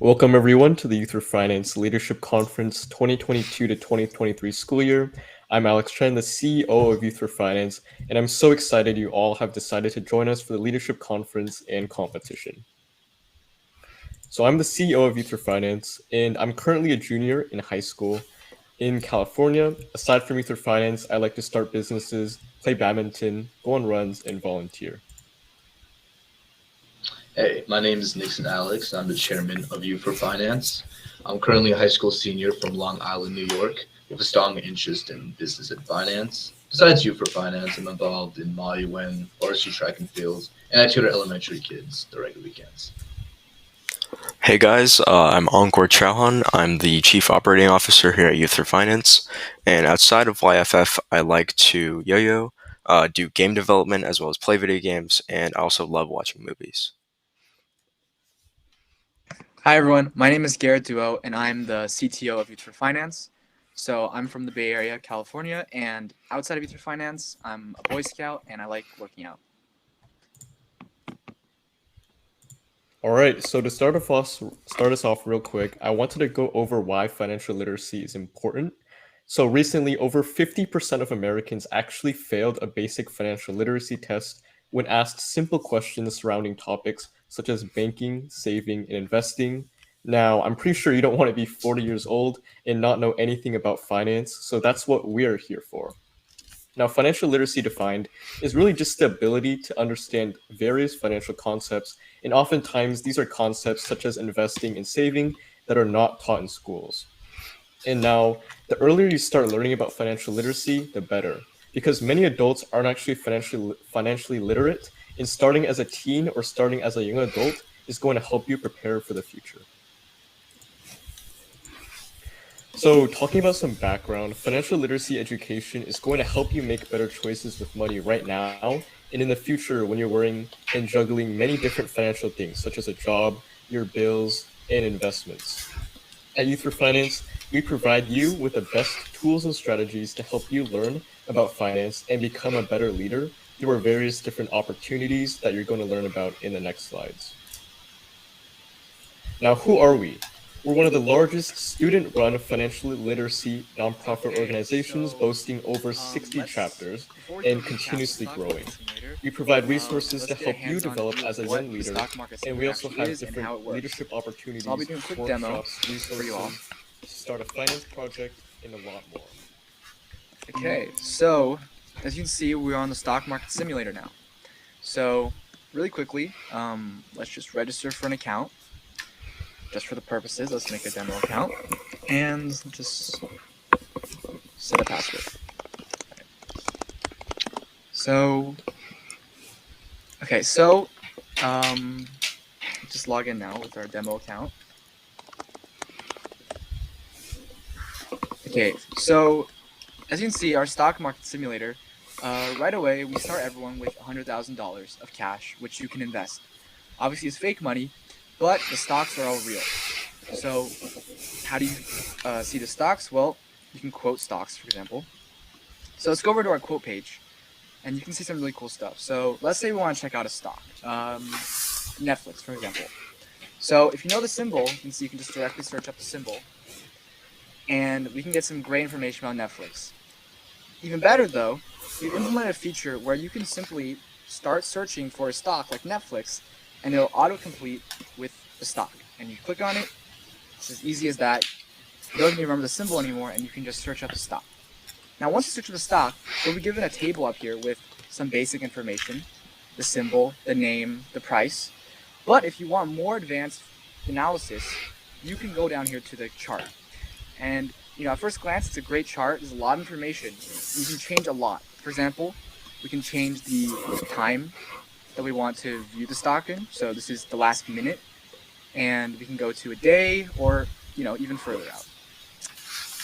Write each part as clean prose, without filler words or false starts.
Welcome everyone to the Youth for Finance Leadership Conference 2022 to 2023 school year. I'm Alex Chen, the CEO of Youth for Finance, and I'm so excited you all have decided to join us for the leadership conference and competition. So I'm the CEO of Youth for Finance, and I'm currently a junior in high school in California. Aside from Youth for Finance, I like to start businesses, play badminton, go on runs, and volunteer. Hey, my name is Nixon Alex. I'm the chairman of Youth for Finance. I'm currently a high school senior from Long Island, New York, with a strong interest in business and finance. Besides Youth for Finance, I'm involved in Mali Wen, varsity track and fields, and I tutor elementary kids the regular weekends. Hey guys, I'm Angkor Chauhan. I'm the Chief Operating Officer here at Youth for Finance. And outside of YFF, I like to yo-yo, do game development as well as play video games, and I also love watching movies. Hi everyone, my name is Garrett Duo and I'm the CTO of Youth for Finance. So I'm from the Bay Area, California, and outside of Youth for Finance, I'm a Boy Scout and I like working out. All right, so to start us off real quick, I wanted to go over why financial literacy is important. So recently, over 50% of Americans actually failed a basic financial literacy test when asked simple questions surrounding topics such as banking, saving, and investing. Now, I'm pretty sure you don't want to be 40 years old and not know anything about finance, so that's what we're here for. Now, financial literacy defined is really just the ability to understand various financial concepts, and oftentimes these are concepts such as investing and saving that are not taught in schools. And now, the earlier you start learning about financial literacy, the better, because many adults aren't actually financially literate, and starting as a teen or starting as a young adult is going to help you prepare for the future. So, talking about some background, financial literacy education is going to help you make better choices with money right now and in the future when you're worrying and juggling many different financial things, such as a job, your bills, and investments. At Youth for Finance, we provide you with the best tools and strategies to help you learn about finance and become a better leader through our various different opportunities that you're going to learn about in the next slides. Now, who are we? We're one of the largest student-run financial literacy nonprofit organizations boasting over 60 chapters Before we and jump into the continuously stock growing. market simulator, We provide resources let's to get a help you hands-on develop view as a of young what the leader, stock market and we simulator also actually have is and how it different works. leadership So I'll be opportunities, doing a quick demo workshops, for you all. resources, to start a finance project, and a lot more. Okay, so as you can see, we're on the stock market simulator now. So really quickly, let's just register for an account. Just for the purposes, let's make a demo account and just set a password. So, okay, so just log in now with our demo account. Okay, so as you can see, our stock market simulator, right away we start everyone with $100,000 of cash, which you can invest. Obviously, it's fake money, but the stocks are all real. So, how do you see the stocks? Well, you can quote stocks, for example. So let's go over to our quote page, and you can see some really cool stuff. So let's say we want to check out a stock, Netflix, for example. So if you know the symbol, you can see you can just directly search up the symbol, and we can get some great information about Netflix. Even better though, we've implemented a feature where you can simply start searching for a stock like Netflix, and it'll autocomplete with the stock. And you click on it, it's as easy as that. You don't even remember the symbol anymore, and you can just search up the stock. Now, once you search for the stock, you'll be given a table up here with some basic information, the symbol, the name, the price. But if you want more advanced analysis, you can go down here to the chart. And at first glance, it's a great chart. There's a lot of information. You can change a lot. For example, we can change the time that we want to view the stock in. So this is the last minute, and we can go to a day or even further out.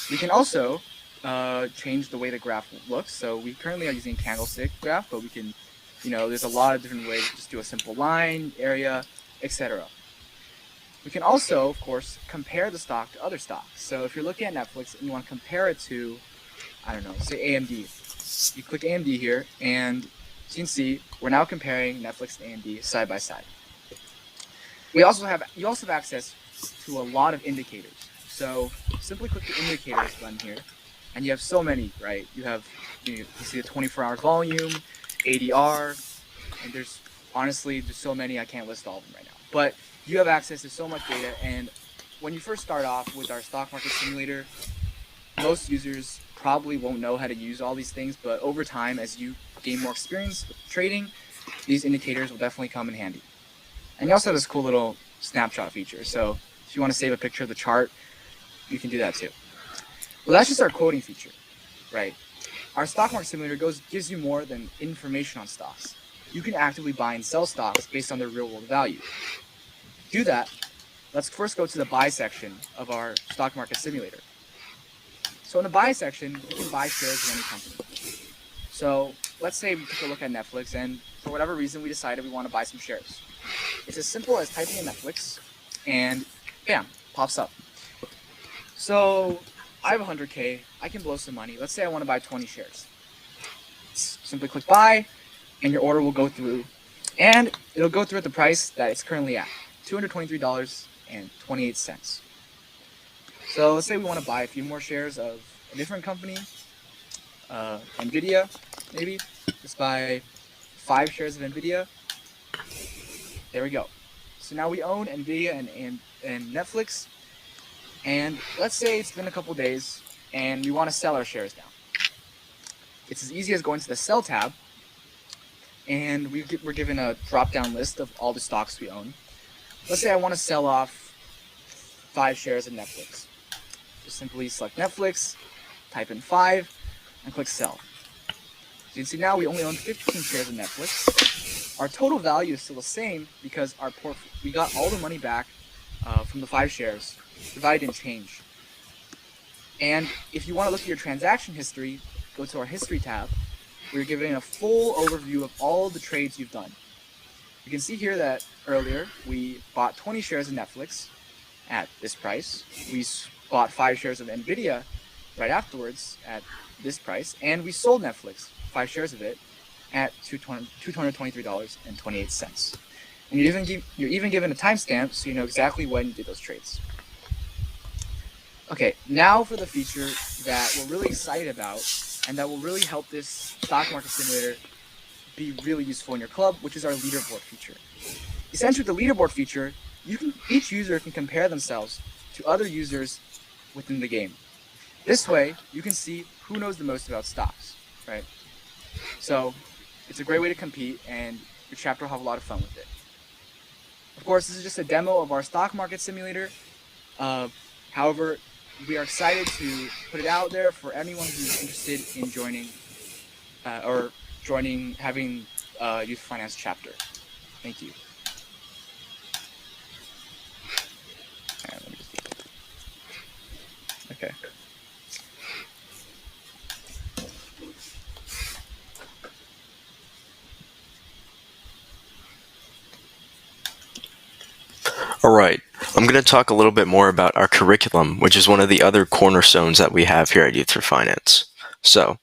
We can also change the way the graph looks. So we currently are using candlestick graph, but we can, there's a lot of different ways. Just do a simple line, area, etc. We can also, of course, compare the stock to other stocks. So if you're looking at Netflix and you want to compare it to, I don't know, say AMD, you click AMD here, and as you can see, we're now comparing Netflix and AMD side by side. you also have access to a lot of indicators. So simply click the indicators button here, and you have so many, right? You see the 24-hour volume, ADR, and there's so many I can't list all of them right now. But you have access to so much data, and when you first start off with our stock market simulator, most users probably won't know how to use all these things, but over time, as you gain more experience with trading, these indicators will definitely come in handy. And you also have this cool little snapshot feature. So if you want to save a picture of the chart, you can do that too. Well, that's just our quoting feature, right? Our stock market simulator gives you more than information on stocks. You can actively buy and sell stocks based on their real world value. To do that, let's first go to the buy section of our stock market simulator. So in the buy section, you can buy shares of any company. So let's say we took a look at Netflix, and for whatever reason we decided we want to buy some shares. It's as simple as typing in Netflix, and bam, pops up. So I have 100K, I can blow some money. Let's say I want to buy 20 shares. Simply click buy, and your order will go through, and it'll go through at the price that it's currently at, $223.28. So let's say we want to buy a few more shares of a different company, NVIDIA, maybe. Let's buy 5 shares of NVIDIA. There we go. So now we own NVIDIA and Netflix. And let's say it's been a couple days and we want to sell our shares now. It's as easy as going to the sell tab, and we're given a drop-down list of all the stocks we own. Let's say I want to sell off 5 shares of Netflix. Just simply select Netflix, type in 5, and click sell. So you can see now we only own 15 shares of Netflix. Our total value is still the same because we got all the money back from the 5 shares. The value didn't change. And if you want to look at your transaction history, go to our history tab. We're given a full overview of all the trades you've done. You can see here that earlier we bought 20 shares of Netflix at this price. We bought 5 shares of NVIDIA right afterwards at this price, and we sold Netflix, 5 shares of it, at $223.28. And you're even given a timestamp so you know exactly when you did those trades. Okay, now for the feature that we're really excited about and that will really help this stock market simulator be really useful in your club, which is our leaderboard feature. Essentially, with the leaderboard feature, each user can compare themselves to other users within the game. This way, you can see who knows the most about stocks, right? So it's a great way to compete, and your chapter will have a lot of fun with it. Of course, this is just a demo of our stock market simulator. However, we are excited to put it out there for anyone who's interested in having a youth finance chapter. Thank you. Okay. Alright, I'm going to talk a little bit more about our curriculum, which is one of the other cornerstones that we have here at Youth for Finance. So,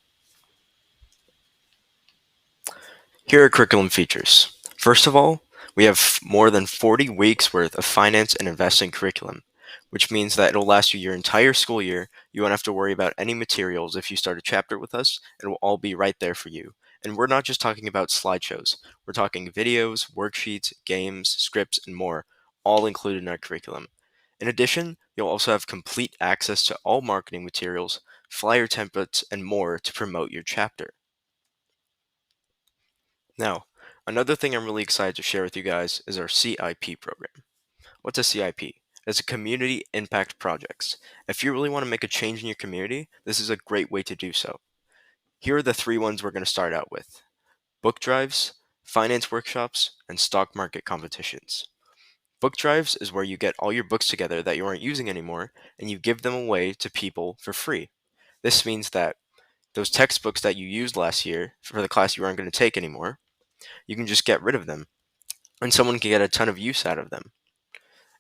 here are curriculum features. First of all, we have more than 40 weeks worth of finance and investing curriculum, which means that it'll last you your entire school year. You won't have to worry about any materials if you start a chapter with us. It will all be right there for you. And we're not just talking about slideshows. We're talking videos, worksheets, games, scripts, and more, all included in our curriculum. In addition, you'll also have complete access to all marketing materials, flyer templates, and more to promote your chapter. Now, another thing I'm really excited to share with you guys is our CIP program. What's a CIP? It's a community impact projects. If you really want to make a change in your community, this is a great way to do so. Here are the 3 ones we're going to start out with: book drives, finance workshops, and stock market competitions. Book drives is where you get all your books together that you aren't using anymore, and you give them away to people for free. This means that those textbooks that you used last year for the class you aren't going to take anymore, you can just get rid of them, and someone can get a ton of use out of them.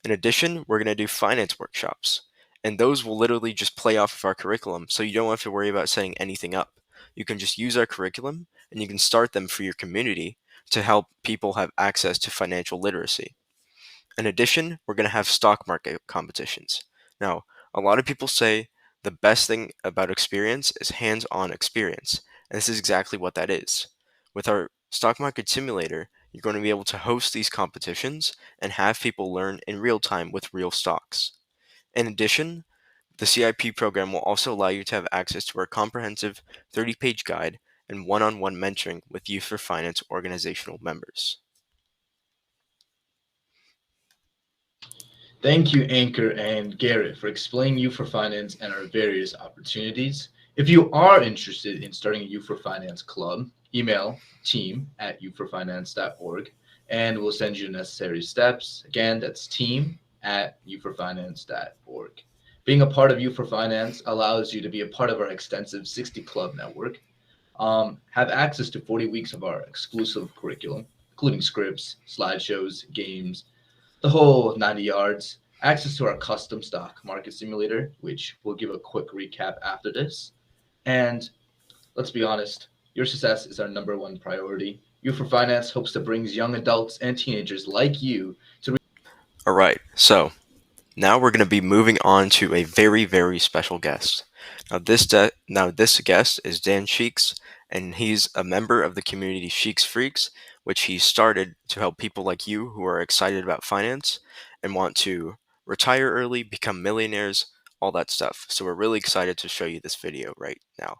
In addition, we're going to do finance workshops, and those will literally just play off of our curriculum, so you don't have to worry about setting anything up. You can just use our curriculum, and you can start them for your community to help people have access to financial literacy. In addition, we're going to have stock market competitions. Now, a lot of people say the best thing about experience is hands-on experience, and this is exactly what that is. With our stock market simulator, you're going to be able to host these competitions and have people learn in real time with real stocks. In addition, the CIP program will also allow you to have access to our comprehensive 30-page guide and one-on-one mentoring with Youth for Finance organizational members. Thank you, Anchor and Garrett, for explaining Youth for Finance and our various opportunities. If you are interested in starting a Youth for Finance club, email team@youthforfinance.org and we'll send you the necessary steps. Again, that's team@youthforfinance.org. Being a part of Youth for Finance allows you to be a part of our extensive 60 club network, have access to 40 weeks of our exclusive curriculum, including scripts, slideshows, games, the whole 90 yards, access to our custom stock market simulator, which we'll give a quick recap after this. And let's be honest, your success is our number one priority. Youth for Finance hopes to bring young adults and teenagers like you to. All right, so now we're going to be moving on to a very, very special guest. Now this guest is Dan Sheeks, and he's a member of the community Sheeks Freaks, which he started to help people like you who are excited about finance and want to retire early, become millionaires, all that stuff. So we're really excited to show you this video right now.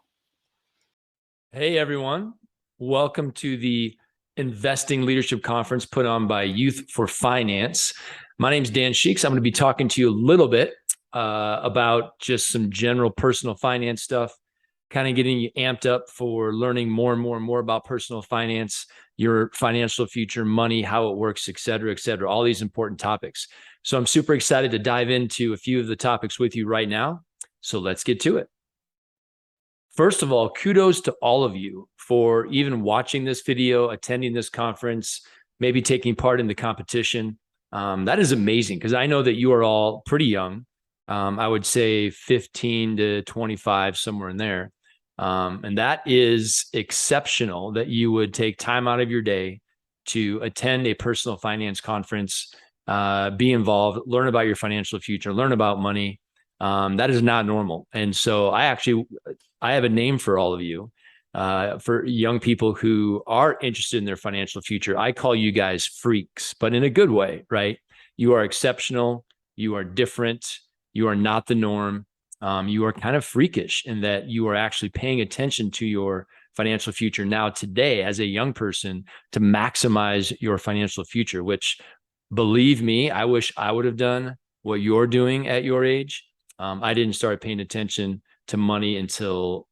Hey everyone, welcome to the Investing Leadership Conference put on by Youth for Finance. My name is Dan Sheeks. I'm going to be talking to you a little bit about just some general personal finance stuff, kind of getting you amped up for learning more and more and more about personal finance, your financial future, money, how it works, et cetera, all these important topics. So I'm super excited to dive into a few of the topics with you right now. So let's get to it. First of all, kudos to all of you for even watching this video, attending this conference, maybe taking part in the competition. That is amazing because I know that you are all pretty young. I would say 15 to 25, somewhere in there. And that is exceptional that you would take time out of your day to attend a personal finance conference, be involved, learn about your financial future, learn about money. That is not normal. And so I have a name for all of you, for young people who are interested in their financial future. I call you guys freaks, but in a good way, right? You are exceptional. You are different. You are not the norm. You are kind of freakish in that you are actually paying attention to your financial future now today as a young person to maximize your financial future, which, believe me, I wish I would have done what you're doing at your age. I didn't start paying attention to money until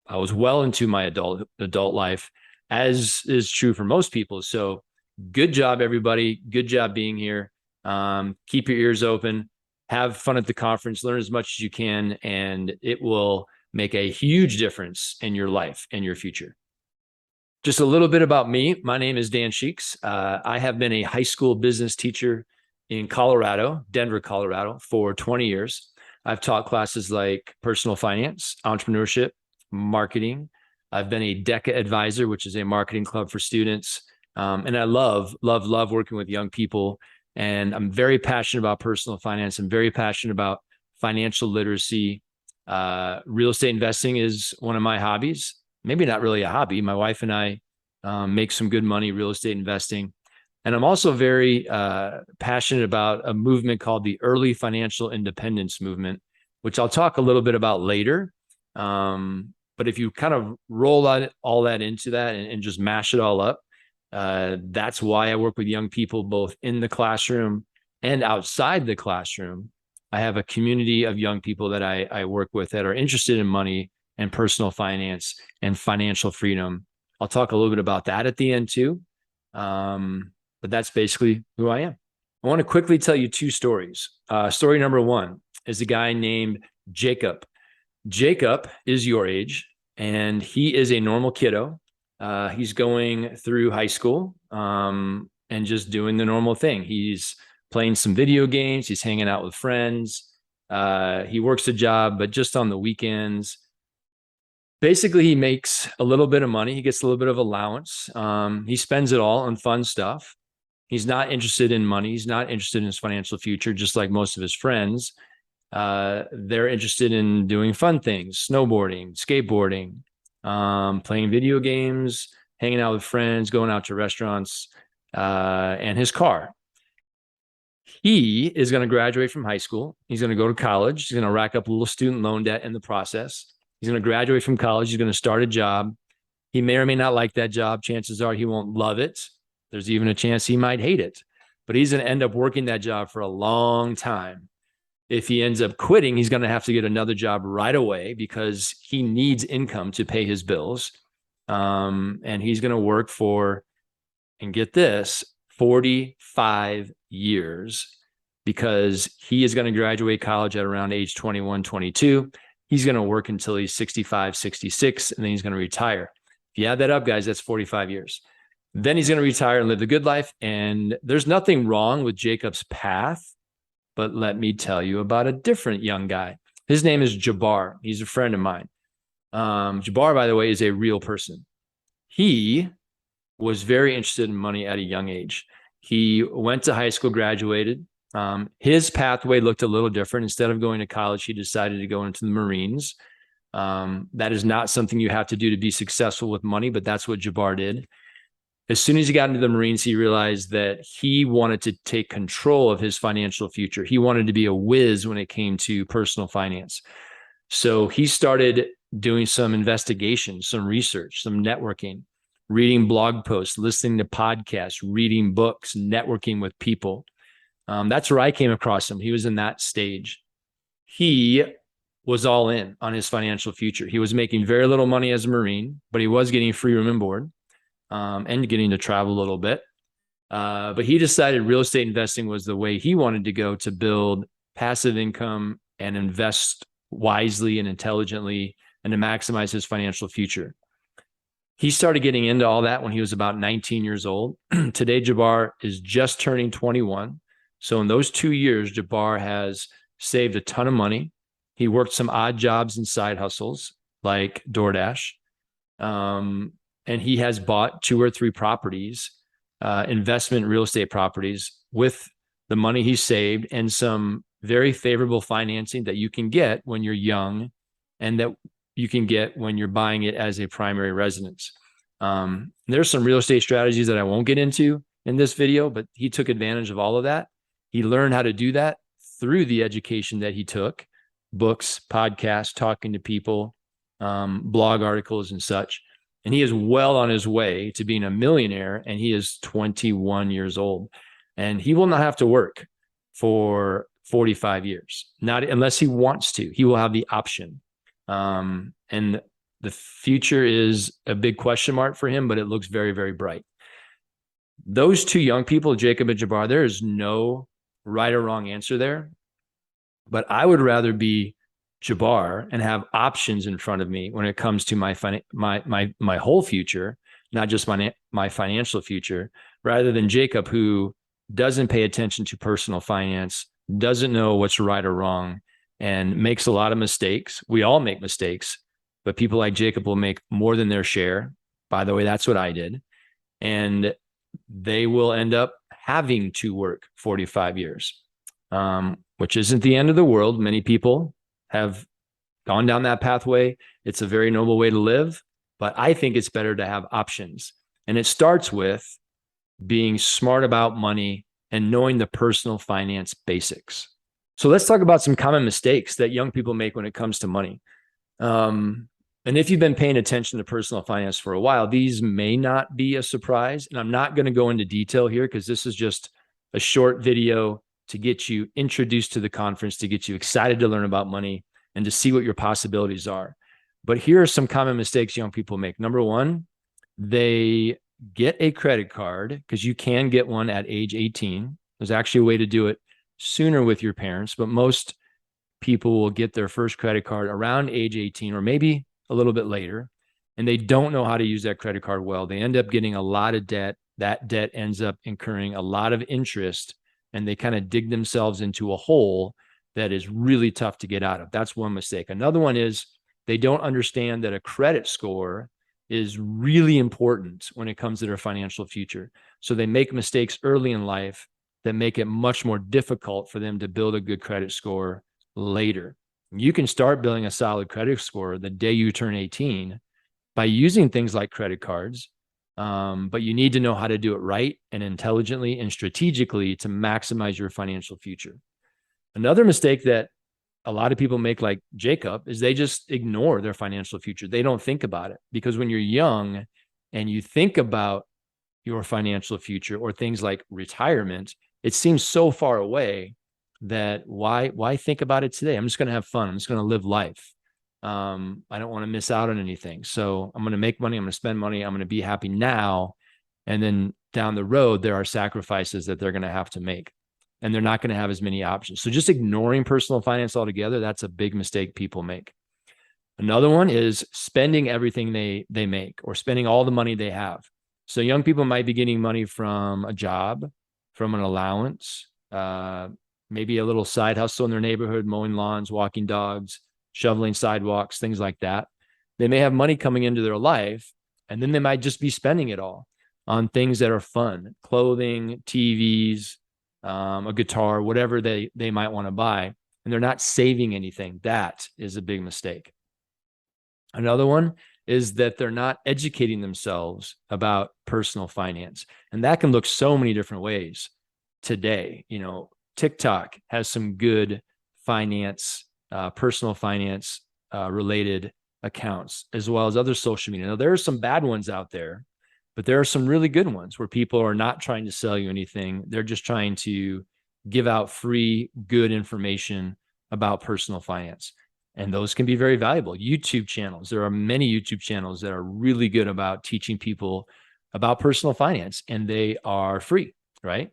I was well into my adult life, as is true for most people. So good job, everybody. Good job being here. Keep your ears open, have fun at the conference, learn as much as you can, and it will make a huge difference in your life and your future. Just a little bit about me. My name is Dan Sheeks. I have been a high school business teacher in Colorado, Denver, Colorado, for 20 years. I've taught classes like personal finance, entrepreneurship, marketing. I've been a DECA advisor, which is a marketing club for students. And I love working with young people. And I'm very passionate about personal finance. I'm very passionate about financial literacy. Real estate investing is one of my hobbies. Maybe not really a hobby. My wife and I make some good money real estate investing. And I'm also very passionate about a movement called the Early Financial Independence Movement, which I'll talk a little bit about later. But if you kind of roll all that into that and just mash it all up, that's why I work with young people both in the classroom and outside the classroom. I have a community of young people that I work with that are interested in money and personal finance and financial freedom. I'll talk a little bit about that at the end too. But that's basically who I am. I want to quickly tell you two stories. Story number one is a guy named Jacob. Jacob is your age, and he is a normal kiddo. He's going through high school and just doing the normal thing. He's playing some video games. He's hanging out with friends. He works a job, but just on the weekends. Basically, he makes a little bit of money. He gets a little bit of allowance. He spends it all on fun stuff. He's not interested in money. He's not interested in his financial future, just like most of his friends. They're interested in doing fun things, snowboarding, skateboarding, playing video games, hanging out with friends, going out to restaurants, and his car. He is going to graduate from high school. He's going to go to college. He's going to rack up a little student loan debt in the process. He's going to graduate from college. He's going to start a job. He may or may not like that job. Chances are he won't love it. There's even a chance he might hate it, but he's going to end up working that job for a long time. If he ends up quitting, he's going to have to get another job right away because he needs income to pay his bills. And he's going to work for, and get this, 45 years, because he is going to graduate college at around age 21, 22. He's going to work until he's 65, 66, and then he's going to retire. If you add that up, guys, that's 45 years. Then he's going to retire and live the good life. And there's nothing wrong with Jacob's path, but let me tell you about a different young guy. His name is Jabbar. He's a friend of mine. Jabbar, by the way, is a real person. He was very interested in money at a young age. He went to high school, graduated. His pathway looked a little different. Instead of going to college, he decided to go into the Marines. That is not something you have to do to be successful with money, but that's what Jabbar did. As soon as he got into the Marines, he realized that he wanted to take control of his financial future. He wanted to be a whiz when it came to personal finance. So he started doing some investigation, some research, some networking, reading blog posts, listening to podcasts, reading books, networking with people. That's where I came across him. He was in that stage. He was all in on his financial future. He was making very little money as a Marine, but he was getting free room and board. And getting to travel a little bit. But he decided real estate investing was the way he wanted to go to build passive income and invest wisely and intelligently and to maximize his financial future. He started getting into all that when he was about 19 years old. Today, Jabbar is just turning 21. So in those 2 years, Jabbar has saved a ton of money. He worked some odd jobs and side hustles like DoorDash. And he has bought 2 or 3 properties, investment real estate properties, with the money he saved and some very favorable financing that you can get when you're young and that you can get when you're buying it as a primary residence. There's some real estate strategies that I won't get into in this video, but he took advantage of all of that. He learned how to do that through the education that he took, books, podcasts, talking to people, blog articles and such. And he is well on his way to being a millionaire, and he is 21 years old. And he will not have to work for 45 years, not unless he wants to. He will have the option. And the future is a big question mark for him, but it looks very, very bright. Those 2 young people, Jacob and Jabbar, there is no right or wrong answer there. But I would rather be Jabbar and have options in front of me when it comes to my whole future, not just my financial future, rather than Jacob, who doesn't pay attention to personal finance, doesn't know what's right or wrong, and makes a lot of mistakes. We all make mistakes, but people like Jacob will make more than their share. By the way, that's what I did. And they will end up having to work 45 years, which isn't the end of the world. Many people have gone down that pathway. It's a very noble way to live, but I think it's better to have options. And it starts with being smart about money and knowing the personal finance basics. So let's talk about some common mistakes that young people make when it comes to money. And if you've been paying attention to personal finance for a while, these may not be a surprise. And I'm not going to go into detail here because this is just a short video to get you introduced to the conference, to get you excited to learn about money and to see what your possibilities are. But here are some common mistakes young people make. Number one, they get a credit card, because you can get one at age 18. There's actually a way to do it sooner with your parents, but most people will get their first credit card around age 18 or maybe a little bit later, and they don't know how to use that credit card well. They end up getting a lot of debt. That debt ends up incurring a lot of interest, and they kind of dig themselves into a hole that is really tough to get out of. That's one mistake. Another one is they don't understand that a credit score is really important when it comes to their financial future. So they make mistakes early in life that make it much more difficult for them to build a good credit score later. You can start building a solid credit score the day you turn 18 by using things like credit cards. But you need to know how to do it right and intelligently and strategically to maximize your financial future. Another mistake that a lot of people make, like Jacob, is they just ignore their financial future. They don't think about it, because when you're young and you think about your financial future or things like retirement, it seems so far away that why think about it today? I'm just going to have fun. I'm just going to live life. I don't want to miss out on anything. So I'm going to make money. I'm going to spend money. I'm going to be happy now. And then down the road, there are sacrifices that they're going to have to make, and they're not going to have as many options. So just ignoring personal finance altogether, that's a big mistake people make. Another one is spending everything they make, or spending all the money they have. So young people might be getting money from a job, from an allowance, maybe a little side hustle in their neighborhood, mowing lawns, walking dogs, shoveling sidewalks, things like that. They may have money coming into their life, and then they might just be spending it all on things that are fun, clothing, TVs, a guitar, whatever they might want to buy, and they're not saving anything. That is a big mistake. Another one is that they're not educating themselves about personal finance. And that can look so many different ways today. You know, TikTok has some good finance, personal finance related accounts, as well as other social media. Now, there are some bad ones out there, but there are some really good ones where people are not trying to sell you anything. They're just trying to give out free, good information about personal finance. And those can be very valuable. YouTube channels. There are many YouTube channels that are really good about teaching people about personal finance, and they are free, right?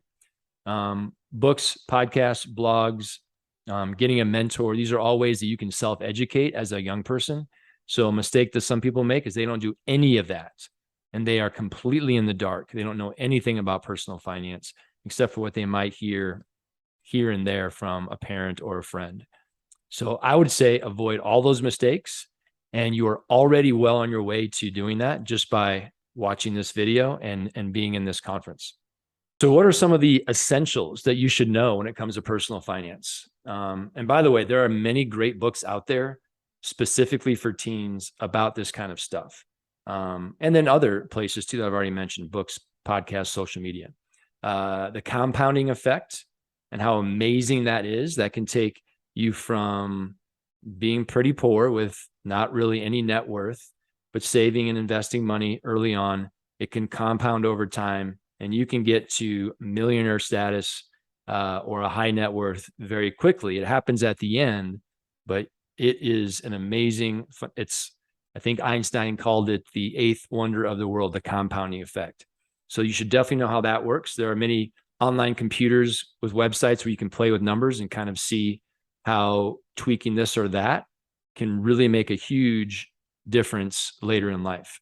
Books, podcasts, blogs, getting a mentor. These are all ways that you can self-educate as a young person. So a mistake that some people make is they don't do any of that, and they are completely in the dark. They don't know anything about personal finance except for what they might hear here and there from a parent or a friend. So I would say avoid all those mistakes, and you are already well on your way to doing that just by watching this video and being in this conference. So what are some of the essentials that you should know when it comes to personal finance? And by the way, there are many great books out there specifically for teens about this kind of stuff. And then other places too that I've already mentioned: books, podcasts, social media. The compounding effect and how amazing that is. That can take you from being pretty poor with not really any net worth, but saving and investing money early on. It can compound over time, and you can get to millionaire status or a high net worth very quickly. It happens at the end, but it is an amazing, I think Einstein called it the eighth wonder of the world, the compounding effect. So you should definitely know how that works. There are many online computers with websites where you can play with numbers and kind of see how tweaking this or that can really make a huge difference later in life.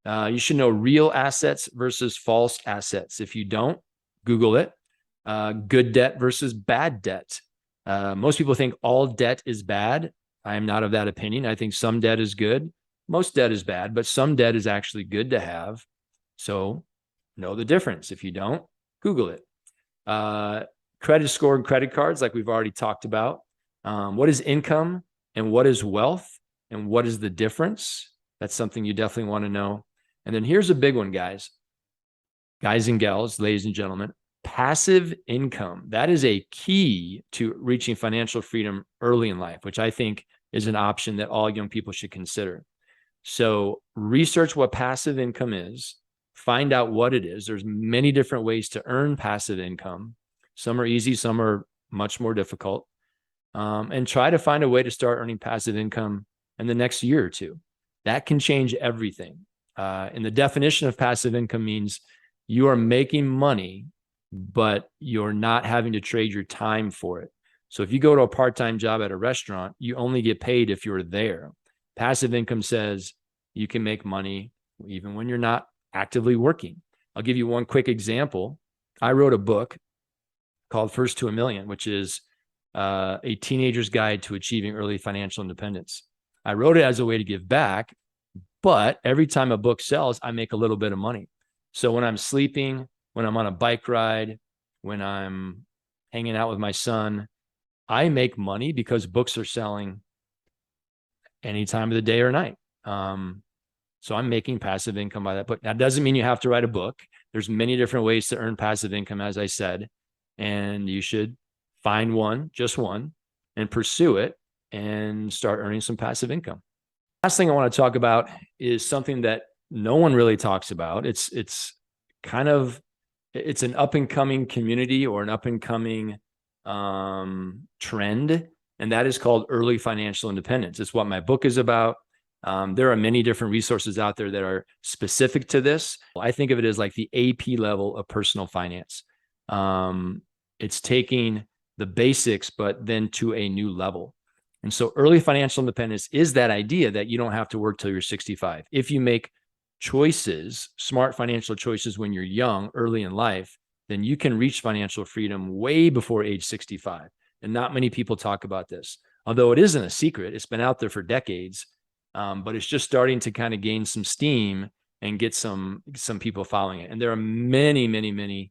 You should know real assets versus false assets. If you don't, Google it. Good debt versus bad debt. Most people think all debt is bad. I am not of that opinion. I think some debt is good. Most debt is bad, but some debt is actually good to have. So know the difference. If you don't, Google it. Credit score and credit cards, like we've already talked about. What is income and what is wealth, and what is the difference? That's something you definitely want to know. And then here's a big one, guys and gals, ladies and gentlemen: passive income. That is a key to reaching financial freedom early in life, which I think is an option that all young people should consider. So research what passive income is, find out what it is. There's many different ways to earn passive income. Some are easy, some are much more difficult. And try to find a way to start earning passive income in the next year or two. That can change everything. And the definition of passive income means you are making money, but you're not having to trade your time for it. So if you go to a part-time job at a restaurant, you only get paid if you're there. Passive income says you can make money even when you're not actively working. I'll give you one quick example. I wrote a book called First to a Million, which is a teenager's guide to achieving early financial independence. I wrote it as a way to give back, but every time a book sells, I make a little bit of money. So when I'm sleeping, when I'm on a bike ride, when I'm hanging out with my son. I make money because books are selling any time of the day or night. So I'm making passive income by that book. That doesn't mean you have to write a book. There's many different ways to earn passive income, as I said, and you should find one, just one, and pursue it and start earning some passive income. Last thing I want to talk about is something that no one really talks about. It's an up and coming community or an up and coming trend, and that is called early financial independence. It's what my book is about. There are many different resources out there that are specific to this. I think of it as like the AP level of personal finance. It's taking the basics, but then to a new level. And so early financial independence is that idea that you don't have to work till you're 65. If you make choices, smart financial choices when you're young, early in life, then you can reach financial freedom way before age 65. And not many people talk about this. Although it isn't a secret, it's been out there for decades, but it's just starting to kind of gain some steam and get some people following it. And there are many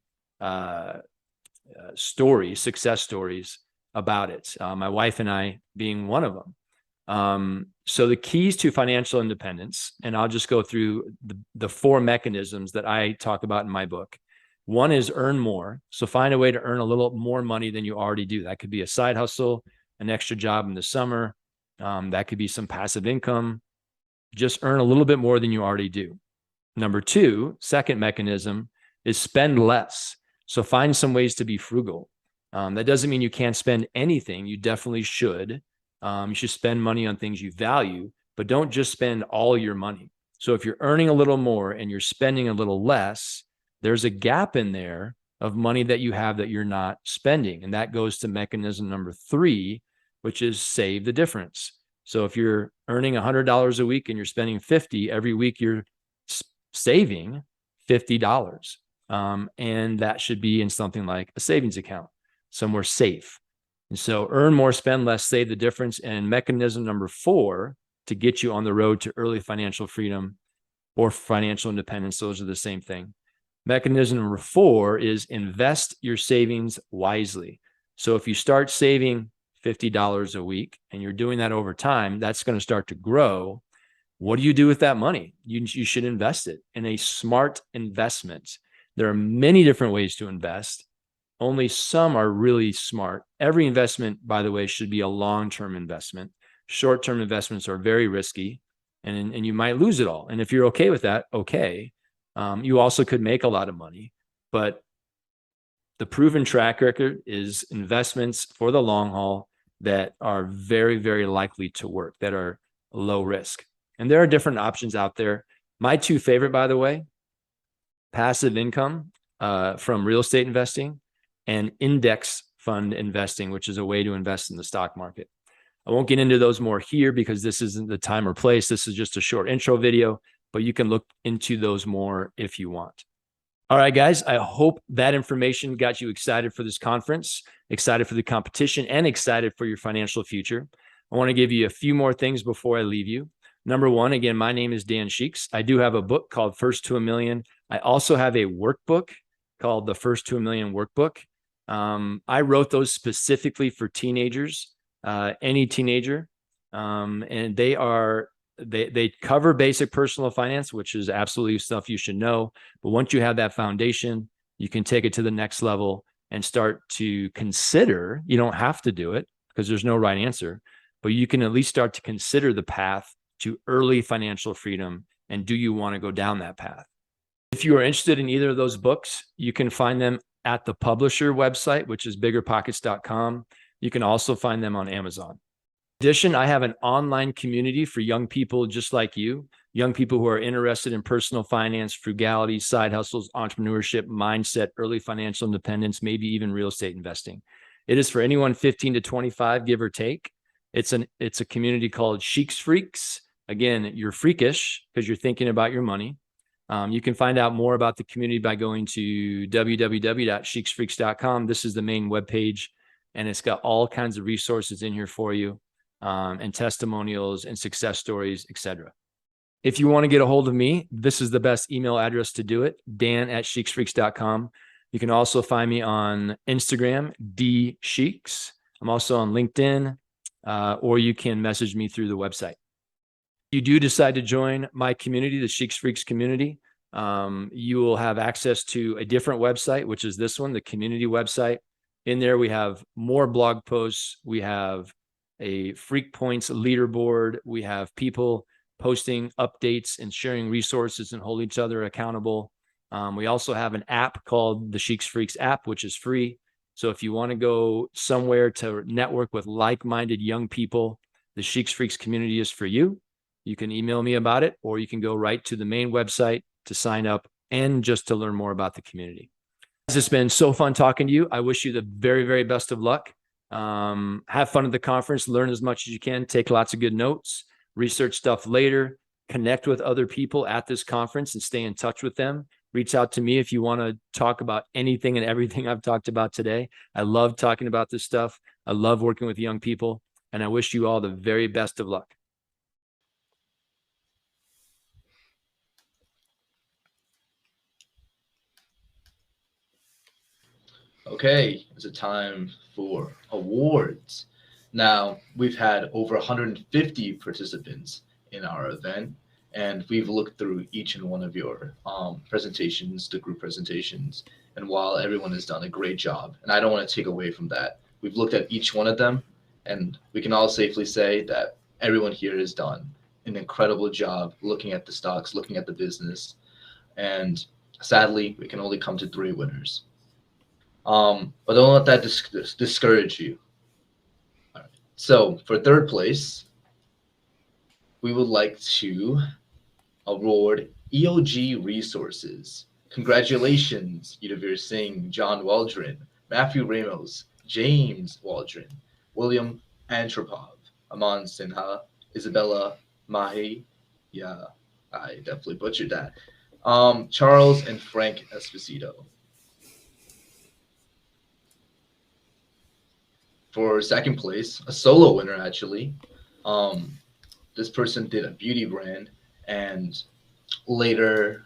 stories, success stories about it. My wife and I being one of them. So the keys to financial independence, and I'll just go through the four mechanisms that I talk about in my book. One is earn more. So find a way to earn a little more money than you already do. That could be a side hustle, an extra job in the summer. That could be some passive income. Just earn a little bit more than you already do. Number two, second mechanism is spend less. So find some ways to be frugal. That doesn't mean you can't spend anything. You definitely should. You should spend money on things you value, but don't just spend all your money. So if you're earning a little more and you're spending a little less, there's a gap in there of money that you have that you're not spending. And that goes to mechanism number three, which is save the difference. So if you're earning $100 a week and you're spending 50 every week, you're saving $50. And that should be in something like a savings account, somewhere safe. And so earn more, spend less, save the difference. And mechanism number four to get you on the road to early financial freedom or financial independence, those are the same thing. Mechanism number four is invest your savings wisely. So if you start saving $50 a week and you're doing that over time, that's going to start to grow. What do you do with that money? You should invest it in a smart investment. There are many different ways to invest. Only some are really smart. Every investment, by the way, should be a long-term investment. Short-term investments are very risky, and you might lose it all. And if you're okay with that, okay. You also could make a lot of money, but the proven track record is investments for the long haul that are very, very likely to work, that are low risk. And there are different options out there. My two favorite, by the way, passive income from real estate investing and index fund investing, which is a way to invest in the stock market. I won't get into those more here because this isn't the time or place. This is just a short intro video, but you can look into those more if you want. All right, guys, I hope that information got you excited for this conference, excited for the competition, and excited for your financial future. I want to give you a few more things before I leave you. Number one, again, my name is Dan Sheeks. I do have a book called First to a Million. I also have a workbook called the First to a Million Workbook. I wrote those specifically for teenagers, any teenager, and they cover basic personal finance, which is absolutely stuff you should know. But once you have that foundation, you can take it to the next level and start to consider. You don't have to do it because there's no right answer, but you can at least start to consider the path to early financial freedom. And do you want to go down that path? If you are interested in either of those books, you can find them at the publisher website, which is biggerpockets.com. You can also find them on Amazon. In addition, I have an online community for young people just like you, young people who are interested in personal finance, frugality, side hustles, entrepreneurship, mindset, early financial independence, maybe even real estate investing. It is for anyone 15 to 25, give or take. It's a community called Sheeks Freaks. Again, you're freakish because you're thinking about your money. You can find out more about the community by going to www.sheeksfreaks.com. This is the main webpage, and it's got all kinds of resources in here for you, and testimonials and success stories, etc. If you want to get a hold of me, this is the best email address to do it, dan@sheiksfreaks.com. You can also find me on Instagram, dsheiks. I'm also on LinkedIn, or you can message me through the website. If you do decide to join my community, the Sheiks Freaks community, you will have access to a different website, which is this one, the community website. In there, we have more blog posts. We have a Freak Points leaderboard. We have people posting updates and sharing resources and hold each other accountable. We also have an app called the Sheiks Freaks app, which is free. So if you want to go somewhere to network with like-minded young people, the Sheiks Freaks community is for you. You can email me about it, or you can go right to the main website to sign up and just to learn more about the community. It's been so fun talking to you. I wish you the very, very best of luck. Have fun at the conference, learn as much as you can, take lots of good notes, research stuff later, connect with other people at this conference and stay in touch with them. Reach out to me if you want to talk about anything and everything I've talked about today. I love talking about this stuff. I love working with young people, and I wish you all the very best of luck. Okay, it's a time for awards. Now, we've had over 150 participants in our event, and we've looked through each and one of your presentations, the group presentations, and while everyone has done a great job, and I don't want to take away from that, we've looked at each one of them, and we can all safely say that everyone here has done an incredible job looking at the stocks, looking at the business, and sadly, we can only come to 3 winners. But don't let that discourage you. All right. So for 3rd place, we would like to award EOG Resources. Congratulations, Yudavir Singh, John Waldron, Matthew Ramos, James Waldron, William Antropov, Aman Sinha, Isabella Mahi. Yeah, I definitely butchered that. Charles and Frank Esposito. For 2nd place, a solo winner actually. This person did a beauty brand, and later,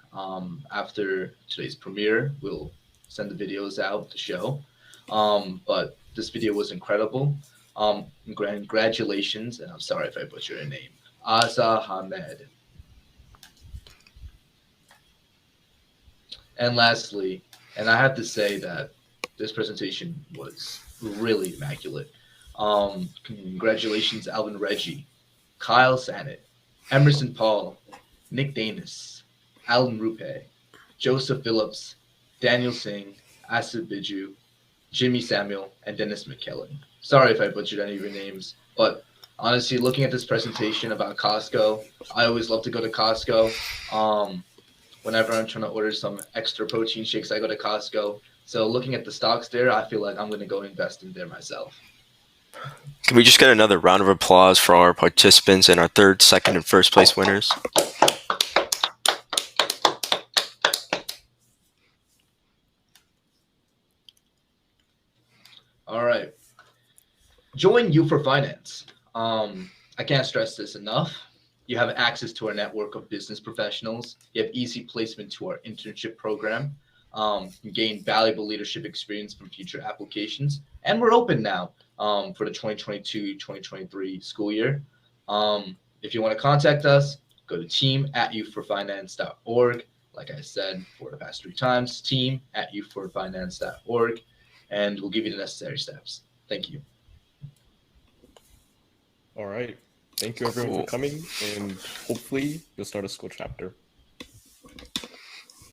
after today's premiere, we'll send the videos out to show. But this video was incredible. Congratulations, and I'm sorry if I butchered your name, Asa Hamed. And lastly, and I have to say that this presentation was really immaculate. Congratulations, Alvin Reggie, Kyle Sannett, Emerson Paul, Nick Danis, Alan Rupe, Joseph Phillips, Daniel Singh, Asad Biju, Jimmy Samuel, and Dennis McKellen. Sorry if I butchered any of your names, but honestly, looking at this presentation about Costco, I always love to go to Costco. Whenever I'm trying to order some extra protein shakes, I go to Costco. So looking at the stocks there, I feel like I'm going to go invest in there myself. Can we just get another round of applause for our participants and our 3rd, 2nd, and 1st place winners? All right. Join You for Finance. I can't stress this enough. You have access to our network of business professionals. You have easy placement to our internship program. You can gain valuable leadership experience from future applications. And we're open now for the 2022-2023 school year. If you want to contact us, go to team@youthforfinance.org. Like I said for the past 3 times, team@youthforfinance.org, and we'll give you the necessary steps. Thank you. All right. Thank you everyone for coming, and hopefully you'll start a school chapter.